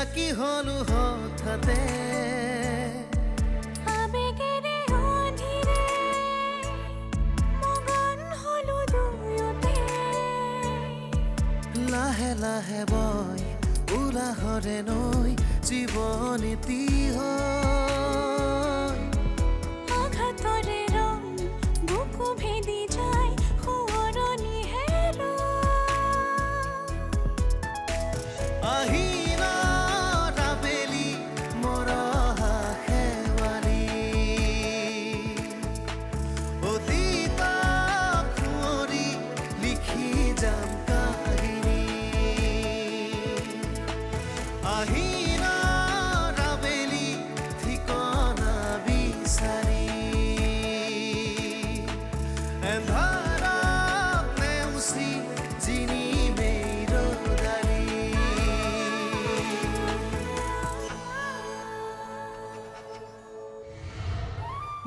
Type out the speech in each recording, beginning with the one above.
একাকী হলো হঠাতে আবেগেৰে অধীৰে মগন হলো দুয়োতে লাহে লাহে বয় উলাহৰে নৈ জীৱন এটি হয় আঘাতৰে ৰং বুকু ভেদি যায় সোঁৱৰণি হেৰুৱাই আহিনৰ আবেলি মৰহা শেৱালি অতীতক সুঁৱৰি লিখি যাম কাহিনী আহিনৰ আবেলি ঠিকনা বিচাৰি এন্ধাৰত নেউচি জিনিমেই ৰ'দালি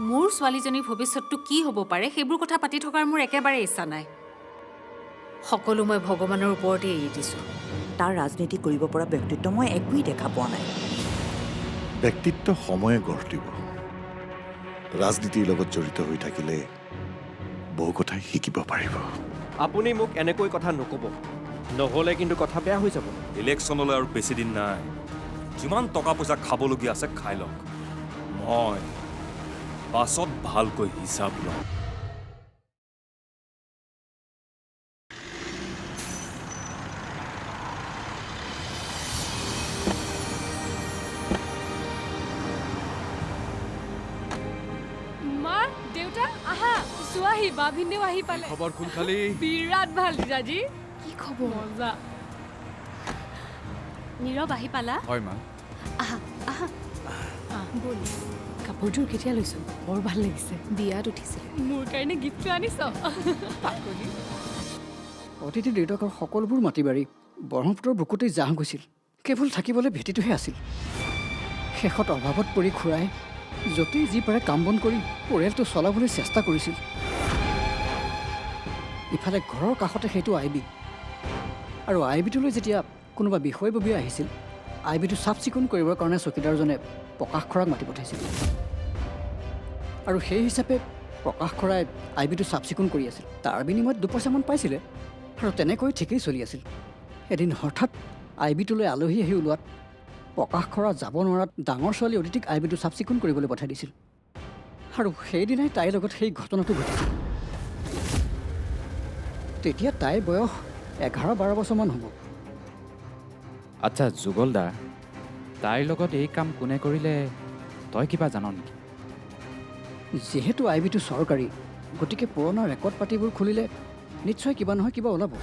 মোৰ ছোৱালীজনীৰ ভৱিষ্যতটো কি হ'ব পাৰে সেইবোৰ কথা পাতি থকাৰ মোৰ একেবাৰে ইচ্ছা নাই সকলো মই ভগৱানৰ ওপৰতে এৰি দিছোঁ তাৰ ৰাজনীতি কৰিব পৰা ব্যক্তিত্ব মই একোৱেই দেখা পোৱা নাই ব্যক্তিত্ব সময়ে গঢ় দিব ৰাজনীতিৰ লগত জড়িত হৈ থাকিলে বহু কথাই শিকিব পাৰিব আপুনি মোক এনেকৈ কথা নক'ব নহ'লে কিন্তু কথা বেয়া হৈ যাব ইলেকশ্যনলৈ আৰু বেছি দিন নাই যিমান টকা পইচা খাবলগীয়া আছে খাই লওক মই পাছত ভালকৈ হিচাপ লওঁ মা দেউতা আহা চোৱাহি বাভিনেও আহি পালে খবৰ কোন খালি বিৰাট ভাল ৰাজি কি খবৰ মজা নীৰৱ আহি পালা হয় মা আহা আহা বল কাপোৰযোৰ কেতিয়া লৈছো বৰ ভাল লাগিছে বিয়াত উঠিছিলে মোৰ কাৰণে গিফ্টটো আনিছ অতিথি দেউতাকৰ সকলোবোৰ মাটি বাৰী ব্ৰহ্মপুত্ৰৰ বুকুতেই জাহ গৈছিল কেৱল থাকিবলৈ ভেটিটোহে আছিল শেষত অভাৱত পৰি খুৰাই য'তেই যি পাৰে কাম বন কৰি পৰিয়ালটো চলাবলৈ চেষ্টা কৰিছিল ইফালে ঘৰৰ কাষতে সেইটো আইবি আৰু আইবিটোলৈ যেতিয়া কোনোবা বিষয়ববীয়া আহিছিল আইবিটো চাফ চিকুণ কৰিবৰ কাৰণে চকীদাৰজনে প্ৰকাশ খৰাক মাতি পঠাইছিল আৰু সেই হিচাপে প্ৰকাশ খৰাই আইবিটো চাফ চিকুণ কৰি আছিল তাৰ বিনিময়ত দুপইচামান পাইছিলে আৰু তেনেকৈ ঠিকেই চলি আছিল এদিন হঠাৎ আইবিটোলৈ আলহী আহি ওলোৱাত প্ৰকাশ খৰা যাব নোৱাৰাত ডাঙৰ ছোৱালী অদিতিক আইবিটো চাফ চিকুণ কৰিবলৈ পঠাই দিছিল আৰু সেইদিনাই তাইৰ লগত সেই ঘটনাটো ঘটিছিল তেতিয়া তাইৰ বয়স 11-12 বছৰমান হ'ব আচ্ছা যুগল দা তাইৰ লগত এই কাম কোনে কৰিলে তই কিবা জান নেকি যিহেতু আইবিটো চৰকাৰী গতিকে পুৰণা ৰেকৰ্ড পাতিবোৰ খুলিলে নিশ্চয় কিবা নহয় কিবা ওলাব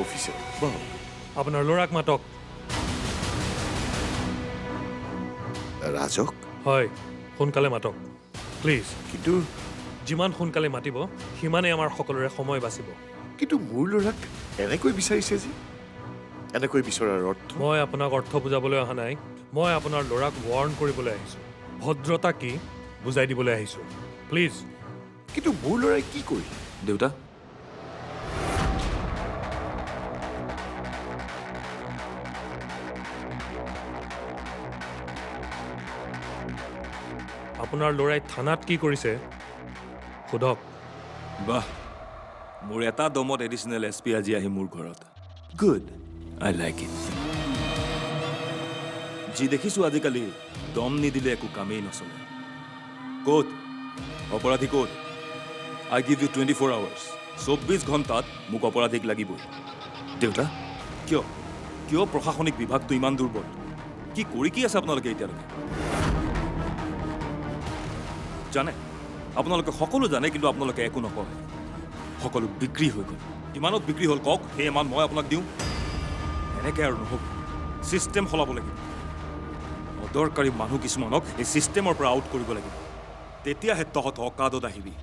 অফিচাৰ বাহ আপোনাৰ ল'ৰাক মাতক ৰাজক হয় সোনকালে মাতক প্লিজ কিন্তু যিমান সোনকালে মাতিব সিমানেই আমাৰ সকলোৰে সময় বাচিব কিন্তু মোৰ ল'ৰাক এনেকৈ বিচাৰিছে যে এনেকৈ বিচৰাৰ অৰ্থ মই আপোনাক অৰ্থ বুজাবলৈ অহা নাই মই আপোনাৰ ল'ৰাক ৱাৰ্ণ কৰিবলৈ আহিছোঁ ভদ্ৰতা কি বুজাই দিবলৈ আহিছোঁ প্লিজ কিন্তু মোৰ ল'ৰাই কি কৰিলে দেউতা আপোনাৰ ল'ৰাই থানাত কি কৰিছে সোধক বাহ মোৰ এটা দমত এডিশ্যনেল এছ পি আজি আহি মোৰ ঘৰত গুড আই লাইক ইট যি দেখিছোঁ আজিকালি দম নিদিলে একো কামেই নচলে ক'ত অপৰাধী ক'ত আই গিভ ইউ 24 hours 24 ঘণ্টাত মোক অপৰাধীক লাগিবই দেউতা কিয় কিয় প্ৰশাসনিক বিভাগটো ইমান দুৰ্বল কি কৰি কি আছে আপোনালোকে এতিয়ালৈকে জানে আপোনালোকে সকলো জানে কিন্তু আপোনালোকে একো নকয় সকলো বিক্ৰী হৈ গ'ল কিমানত বিক্ৰী হ'ল কওক সেই ইমান মই আপোনাক দিওঁ এনেকৈ আৰু নহ'ব ছিষ্টেম সলাব লাগিব অদৰকাৰী মানুহ কিছুমানক এই ছিষ্টেমৰ পৰা আউট কৰিব লাগিব তেতিয়াহে তহঁত অকাদত আহিবি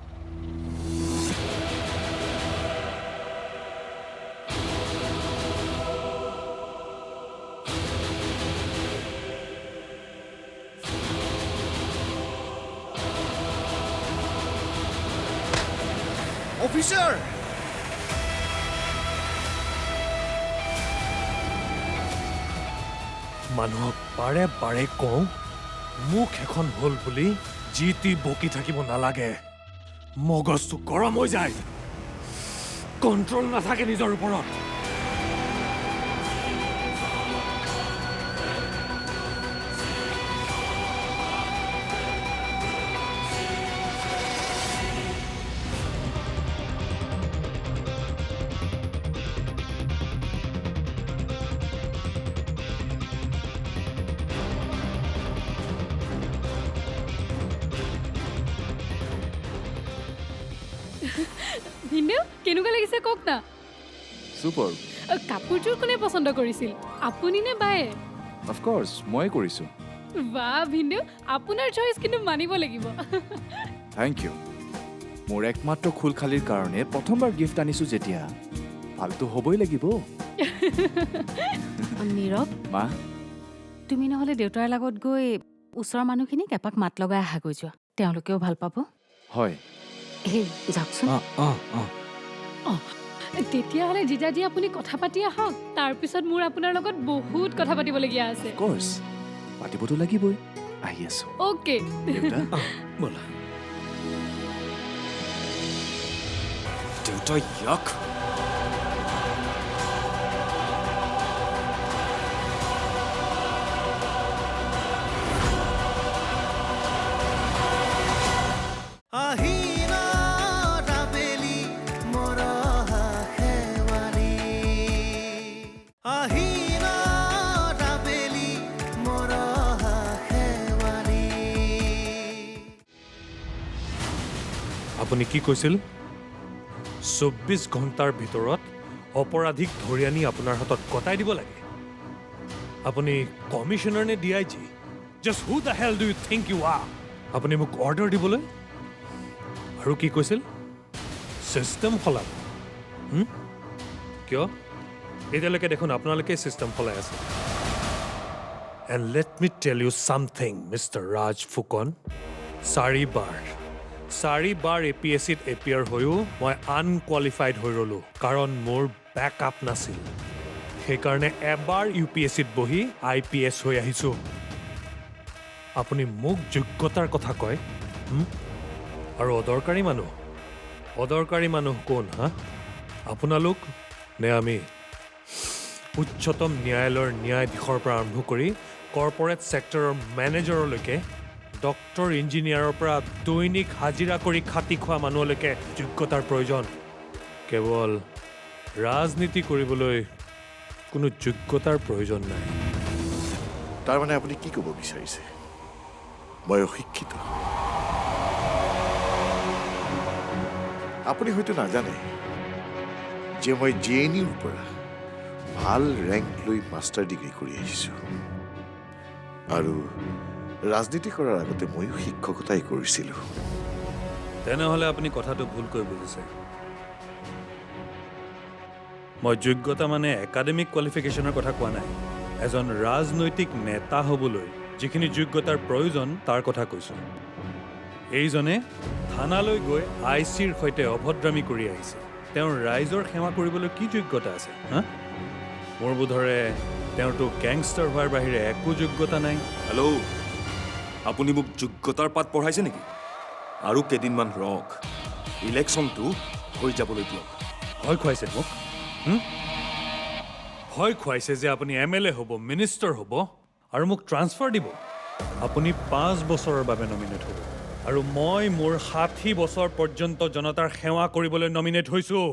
অফিচাৰ মানুহক বাৰে বাৰে কওঁ মুখ এখন হ'ল বুলি যি টি বকি থাকিব নালাগে মগজটো গৰম হৈ যায় কণ্ট্ৰল নাথাকে নিজৰ ওপৰত ভিনদেউ কেনেকুৱা লাগিছে কওক না ছুপাৰ কাপোৰযোৰ কোনে পচন্দ কৰিছিল আপুনি নে বায়ে অফক'ৰ্ছ মই কৰিছোঁ বাহ ভিনদেউ আপোনাৰ চইচ কিন্তু মানিব লাগিব থেংক ইউ মোৰ একমাত্ৰ খোলখালিৰ কাৰণে প্ৰথমবাৰ গিফ্ট আনিছোঁ যেতিয়া ভালটো হ'বই লাগিব নীৰৱ মা তুমি নহ'লে দেউতাৰ লগত গৈ ওচৰৰ মানুহখিনিক এপাক মাত লগাই আহাগৈ যোৱা তেওঁলোকেও ভাল পাব হয় এই যাওকচোন তেতিয়াহ'লে জিজাজি আপুনি কথা পাতি আহক তাৰপিছত মোৰ আপোনাৰ লগত বহুত কথা পাতিবলগীয়া আছে কৰ্চ পাতিবতো লাগিবই আহি আছোঁ অ'কে দেউতা ব'লা দেউতা ইয়াক Ahinor Abeli moroha khewali Ahinor Abeli moroha khewali আপুনি কি কৈছিল 24 ঘণ্টাৰ ভিতৰত অপৰাধীক ধৰি আনি আপোনাৰ হাতত গতাই দিব লাগে আপুনি কমিশনাৰ নে DIG just who the hell do you think you are আপুনি মোক অৰ্ডাৰ দিবলৈ আৰু কি কৈছিল চিষ্টেম সলাব কিয় এতিয়ালৈকে দেখোন আপোনালোকে চিষ্টেম সলাই আছে and let me tell you something mister Raj Phukan চাৰিবাৰ APSCত এপিয়াৰ হৈও মই আনকুৱালিফাইড হৈ ৰ'লো কাৰণ মোৰ বেক আপ নাছিল সেইকাৰণে এবাৰ UPSCত বহি IPS হৈ আহিছোঁ আপুনি মোক যোগ্যতাৰ কথা কয় আৰু অদৰকাৰী মানুহ কোন হা আপোনালোক নে আমি উচ্চতম ন্যায়ালয়ৰ ন্যায়াধীশৰ পৰা আৰম্ভ কৰি কৰ্পৰেট ছেক্টৰৰ মেনেজাৰলৈকে ডক্টৰ ইঞ্জিনিয়াৰৰ পৰা দৈনিক হাজিৰা কৰি খাটি খোৱা মানুহলৈকে যোগ্যতাৰ প্ৰয়োজন কেৱল ৰাজনীতি কৰিবলৈ কোনো যোগ্যতাৰ প্ৰয়োজন নাই তাৰমানে আপুনি কি ক'ব বিচাৰিছে মই অশিক্ষিত আপুনি হয়তো নাজানে যে মই JNUৰ পৰা ভাল ৰেংক লৈ মাষ্টাৰ ডিগ্ৰী কৰি আহিছোঁ আৰু ৰাজনীতি কৰাৰ আগতে ময়ো শিক্ষকতাই কৰিছিলোঁ তেনেহ'লে আপুনি কথাটো ভুলকৈ বুজিছে মই যোগ্যতা মানে একাডেমিক কোৱালিফিকেশ্যনৰ কথা কোৱা নাই এজন ৰাজনৈতিক নেতা হ'বলৈ যিখিনি যোগ্যতাৰ প্ৰয়োজন তাৰ কথা কৈছোঁ এইজনে থানালৈ গৈ ICৰ সৈতে অভদ্ৰামী কৰি আহিছে তেওঁৰ ৰাইজৰ সেৱা কৰিবলৈ কি যোগ্যতা আছে হা মোৰ বোধৰে তেওঁৰতো গেংষ্টাৰ হোৱাৰ বাহিৰে একো যোগ্যতা নাই হেল্ল' আপুনি মোক যোগ্যতাৰ পাঠ পঢ়াইছে নেকি আৰু কেইদিনমান ৰওক ইলেকশ্যনটো হৈ যাবলৈ দিয়ক ভয় খুৱাইছে মোক ভয় খুৱাইছে যে আপুনি MLA হ'ব মিনিষ্টাৰ হ'ব আৰু মোক ট্ৰান্সফাৰ দিব আপুনি 5 বছৰৰ বাবে নমিনেট হ'ব আৰু মই মোৰ 60 বছৰ পৰ্যন্ত জনতাৰ সেৱা কৰিবলৈ নমিনেট হৈছোঁ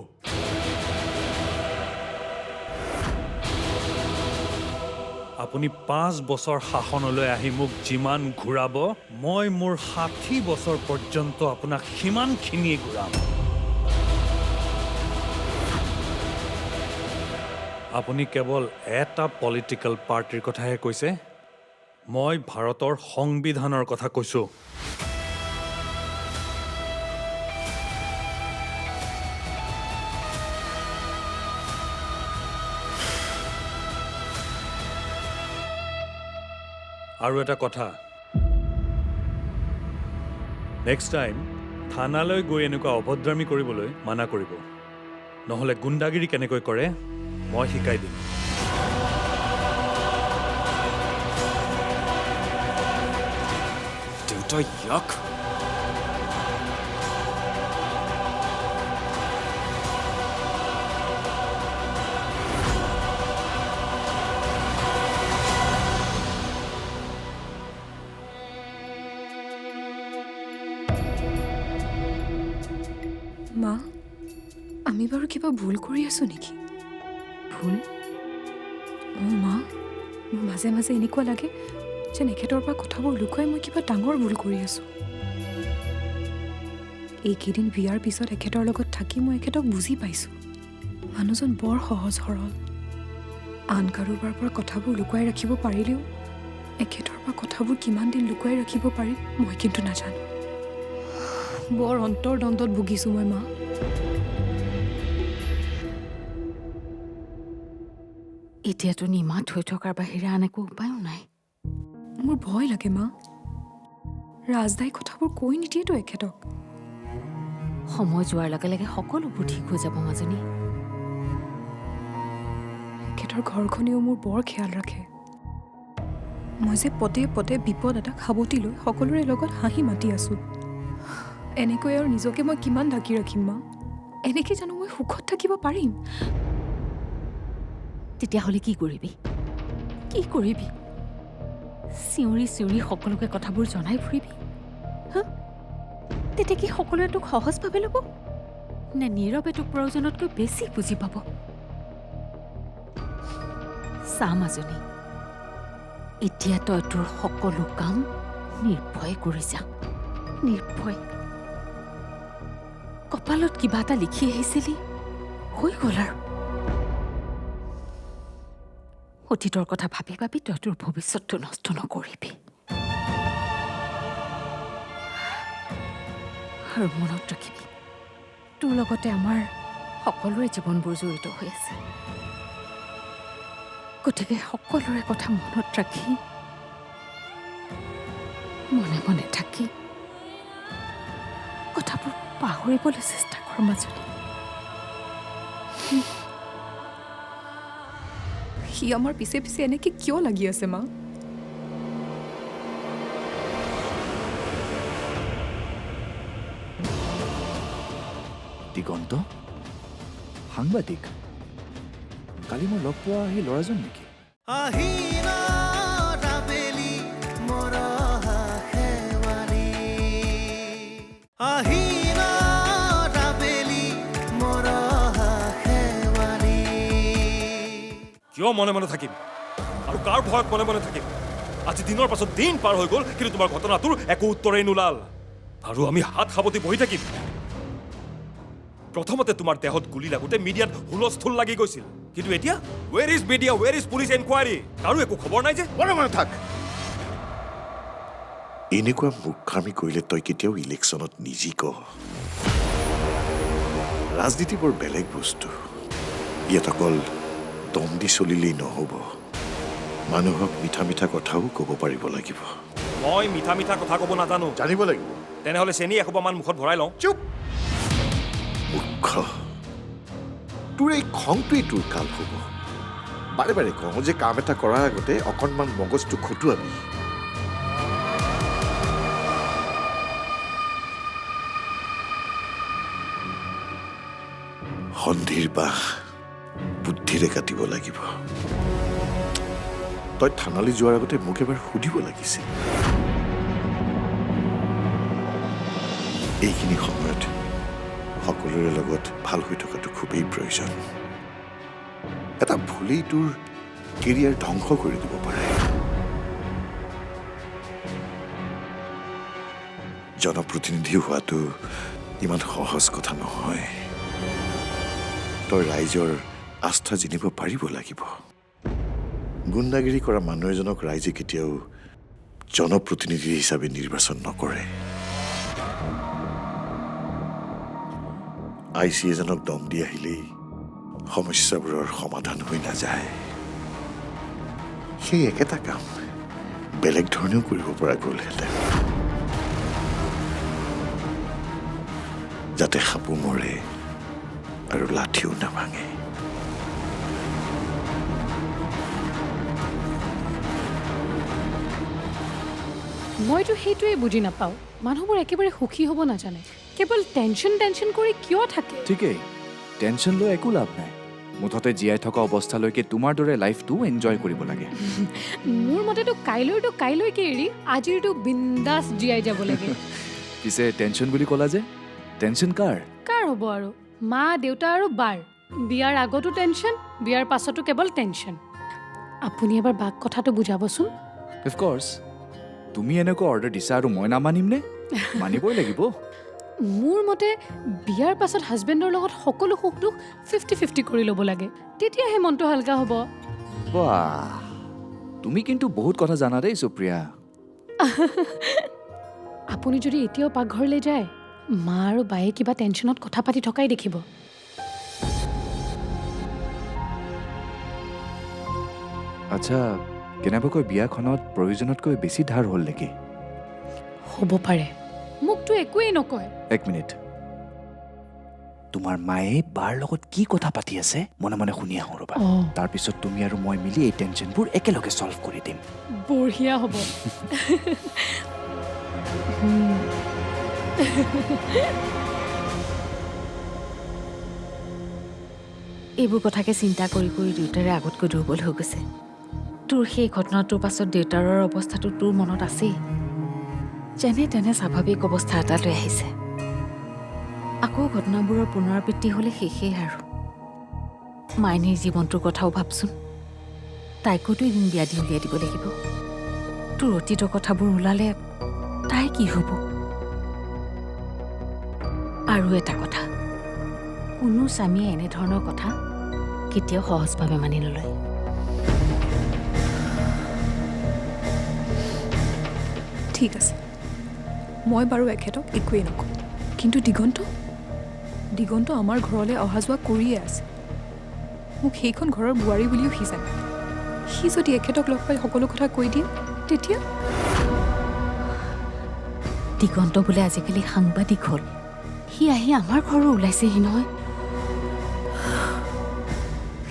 আপুনি 5 বছৰ শাসনলৈ আহি মোক যিমান ঘূৰাব মই মোৰ 60 বছৰ পৰ্যন্ত আপোনাক সিমানখিনিয়ে ঘূৰাম আপুনি কেৱল এটা পলিটিকেল পাৰ্টিৰ কথাহে কৈছে মই ভাৰতৰ সংবিধানৰ কথা কৈছোঁ। আৰু এটা কথা, নেক্সট টাইম থানালৈ গৈ এনেকুৱা অভদ্ৰামী কৰিবলৈ মানা কৰিব, নহ'লে গুণ্ডাগিৰি কেনেকৈ কৰে মই শিকাই দিম। দেউতা ইয়াক মা, আমি বাৰু কিবা ভুল কৰি আছো নেকি? ভুল? মা, মোৰ মাজে মাজে এনেকুৱা লাগে যেন এখেতৰ পৰা কথাবোৰ লুকুৱাই মই কিবা ডাঙৰ ভুল কৰি আছো। এইকেইদিন বিয়াৰ পিছত এখেতৰ লগত থাকি মই এখেতক বুজি পাইছোঁ। মানুহজন বৰ সহজ সৰল। আন কাৰোবাৰ পৰা কথাবোৰ লুকুৱাই ৰাখিব পাৰিলেও এখেতৰ পৰা কথাবোৰ কিমান দিন লুকুৱাই ৰাখিব পাৰিম মই কিন্তু নাজানো। বৰ অন্তৰ্দ্বন্দ্বত ভুগিছোঁ মই মা। এতিয়াতো নিমাত হৈ থকাৰ বাহিৰে আন একো উপায়ো নাই। মোৰ ভয় লাগে মা। ৰাজদাই কথাবোৰ কৈ নিদিয়েতো এখেতক। সময় যোৱাৰ লগে লগে সকলোবোৰ ঠিক হৈ যাব মাজনী। এখেতৰ ঘৰখনেও মোৰ বৰ খেয়াল ৰাখে। মই যে পদে পদে বিপদ এটা সাৱটি লৈ সকলোৰে লগত হাঁহি মাতি আছোঁ। এনেকৈ আৰু নিজকে মই কিমান ঢাকি ৰাখিম মা? এনেকৈ জানো মই সুখত থাকিব পাৰিম? তেতিয়াহ'লে কি কৰিবি? কি কৰিবি? চিঞৰি চিঞৰি সকলোকে কথাবোৰ জনাই ফুৰিবি? হা? তেতিয়া কি সকলোৱে তোক সহজভাৱে ল'ব নে নীৰৱে তোক প্ৰয়োজনতকৈ বেছি বুজি পাব? চা মাজনী, এতিয়া তই তোৰ সকলো কাম নিৰ্ভয় কৰি যা। নিৰ্ভয়। কপালত কিবা এটা লিখি আহিছিলি, হৈ গ'ল আৰু। অতীতৰ কথা ভাবি ভাবি তই তোৰ ভৱিষ্যতটো নষ্ট নকৰিবি। আৰু মনত ৰাখিবি, তোৰ লগতে আমাৰ সকলোৰে জীৱনবোৰ জড়িত হৈ আছে। গতিকে সকলোৰে কথা মনত ৰাখি মনে মনে থাকি কথাবোৰ পাহৰিবলৈ চেষ্টা কৰ মাজনী। সি আমাৰ পিছে পিছে এনেকৈ কিয় লাগি আছে মা? দিগন্ত সাংবাদিক, কালি মই লগ পোৱা সেই ল'ৰাজন নেকি? Ahinor Abeli moroha khewari Ahinor Abeli moroha khewari কিয় মনে মনে থাকিম আৰু কাৰ ভয়ত মনে মনে থাকিম? আজি দিনৰ পাছত দিন পাৰ হৈ গ'ল, কিন্তু তোমাৰ ঘটনাটোৰ একো উত্তৰেই নোলাল। আৰু আমি হাত সাৱটি বহি থাকিম? প্ৰথমতে তোমাৰ দেহত গুলি লাগোতে মিডিয়াত হুলস্থুল লাগি গৈছিল, কিন্তু এতিয়া ৱেৰ is media, ৱেৰ is police enquiry? কাৰো একো খবৰ নাই যে? মনে মনে থাক। এনেকুৱা মুখামি কৰিলে তই কেতিয়াও ইলেকশ্যনত নিজিক। ৰাজনীতি বৰ বেলেগ বস্তু। ইয়াত অকল দম দি চলিলেই নহ'ব, মানুহক মিঠা মিঠা কথাও ক'ব পাৰিব লাগিব। মই মিঠা মিঠা কথা ক'ব নাজানো। জানিব লাগিব। তেনেহ'লে চেনি এসোপামান মুখত ভৰাই লওঁ। চুপ! মূৰ্খ, তোৰ এই খংটোৱেই তোৰ কাল হ'ব। বাৰে বাৰে কওঁ যে কাম এটা কৰাৰ আগতে অকণমান মগজটো খটুৱাবি। সন্ধিৰ বাহ বুদ্ধিৰে কাটিব লাগিব। তই থানালৈ যোৱাৰ আগতে মোক এবাৰ সুধিব লাগিছিল। এইখিনি সময়ত সকলোৰে লগত ভাল হৈ থকাটো খুবেই প্ৰয়োজন। এটা ভুলেই তোৰ কেৰিয়াৰ ধ্বংস কৰি দিব পাৰে। জনপ্ৰতিনিধি হোৱাটো ইমান সহজ কথা নহয়। তই ৰাইজৰ আস্থা জিনিব পাৰিব লাগিব। গুণ্ডাগিৰি কৰা মানুহ এজনক ৰাইজে কেতিয়াও জনপ্ৰতিনিধি হিচাপে নিৰ্বাচন নকৰে। আইচি এজনক দম দি আহিলেই সমস্যাবোৰৰ সমাধান হৈ নাযায়। সেই একেটা কাম বেলেগ ধৰণেও কৰিব পৰা গ'লহেঁতেন, যাতে সাপো মৰে আৰু লাঠিও নাভাঙে। মইতো সেইটোৱে বুজি নাপাওঁ। মানুহবোৰ একেবাৰে সুখী হ'ব নাজানে, কেৱল টেনশ্যন কৰি কিয় থাকে? ঠিকেই, টেনশ্যন লৈ একো লাভ নাই। মুঠতে জীয়াই থকা অৱস্থালৈকে তোমাৰ দৰে লাইফটো এনজয় কৰিব লাগে। মোৰ মতেতো কাইলৈকে এৰি আজিৰটো বিন্দাছ জীয়াই যাব লাগে। পিছে টেনশ্যন বুলি ক'লা যে, টেনশ্যন কাৰ হ'ব আৰু? মা দেউতা আৰু বাৰ। বিয়াৰ আগতো টেনশ্যন, বিয়াৰ পাছতো কেৱল টেনশ্যন। আপুনি এবাৰ বাক কথাটো বুজাবচোন। অফক'ৰ্ছ, তুমি এনেকুৱা অৰ্ডাৰ দিছা আৰু মই নামানিম নে? মানিবই লাগিব। মোৰ মতে বিয়াৰ পাছত হাজবেণ্ডৰ লগত সকলো সুখ দুখ 50-50 কৰি ল'ব লাগে, তেতিয়াহে মনটো হালকা হ'ব। বাহ, তুমি কিন্তু বহুত কথা জানা দেই সুপ্ৰিয়া। আপুনি যদি এতিয়াও পাকঘৰলৈ যায়, মা আৰু বায়ে কিবা টেনশ্যনত কথা পাতি থকাই দেখিব। আচ্ছা, কেনেবাকৈ বিয়াখনত প্ৰয়োজনতকৈ বেছি ধাৰ হ'ল নেকি? হ'ব পাৰে, মোকতো একোৱেই নকয়। এক মিনিট, তোমাৰ মায়ে বাৰ লগত কি কথা পাতি আছে মনে মনে শুনি আহোঁ ৰ'বা। তাৰপিছত তুমি আৰু মই মিলি এই টেনশ্যনবোৰ একেলগে ছল্ভ কৰি দিম। বঢ়িয়া হ'ব। এইবোৰ কথাকে চিন্তা কৰি দেউতাৰে আগতকৈ দুৰ্বল হৈ গৈছে। তোৰ সেই ঘটনাটোৰ পাছত দেউতাৰৰ অৱস্থাটো তোৰ মনত আছেই। যেনে তেনে স্বাভাৱিক অৱস্থা এটালৈ আহিছে। আকৌ ঘটনাবোৰৰ পুনৰাবৃত্তি হ'লে শেষেই আৰু। মাইনীৰ জীৱনটোৰ কথাও ভাবচোন, তাইকোতো এদিন বিয়া দি উলিয়াই দিব লাগিব। তোৰ অতীতৰ কথাবোৰ ওলালে তাই কি হ'ব? আৰু এটা কথা, কোনো স্বামীয়ে এনেধৰণৰ কথা কেতিয়াও সহজভাৱে মানি নলয়। ঠিক আছে, মই বাৰু এখেতক একোৱেই নকওঁ, কিন্তু দিগন্ত আমাৰ ঘৰলৈ অহা যোৱা কৰিয়ে আছে। মোক সেইখন ঘৰৰ বোৱাৰী বুলিও সি জানে। সি যদি এখেতক লগ পাই সকলো কথা কৈ দিয়ে, তেতিয়া দিগন্ত বোলে আজিকালি সাংবাদিক হ'ল। সি আহি আমাৰ ঘৰো ওলাইছেহি নহয়।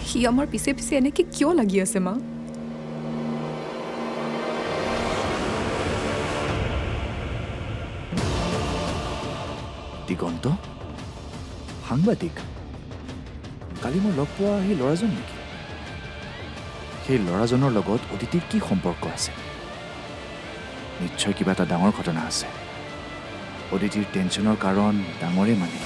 সি আমাৰ পিছে পিছে এনেকৈ কিয় লাগি আছে মা? দিগন্ত সাংবাদিক? কালি মই লগ পোৱা সেই ল'ৰাজন নেকি? সেই ল'ৰাজনৰ লগত অদিতিৰ কি সম্পৰ্ক আছে? নিশ্চয় কিবা এটা ডাঙৰ ঘটনা আছে। অদিতিৰ টেনশ্যনৰ কাৰণ ডাঙৰেই মানে।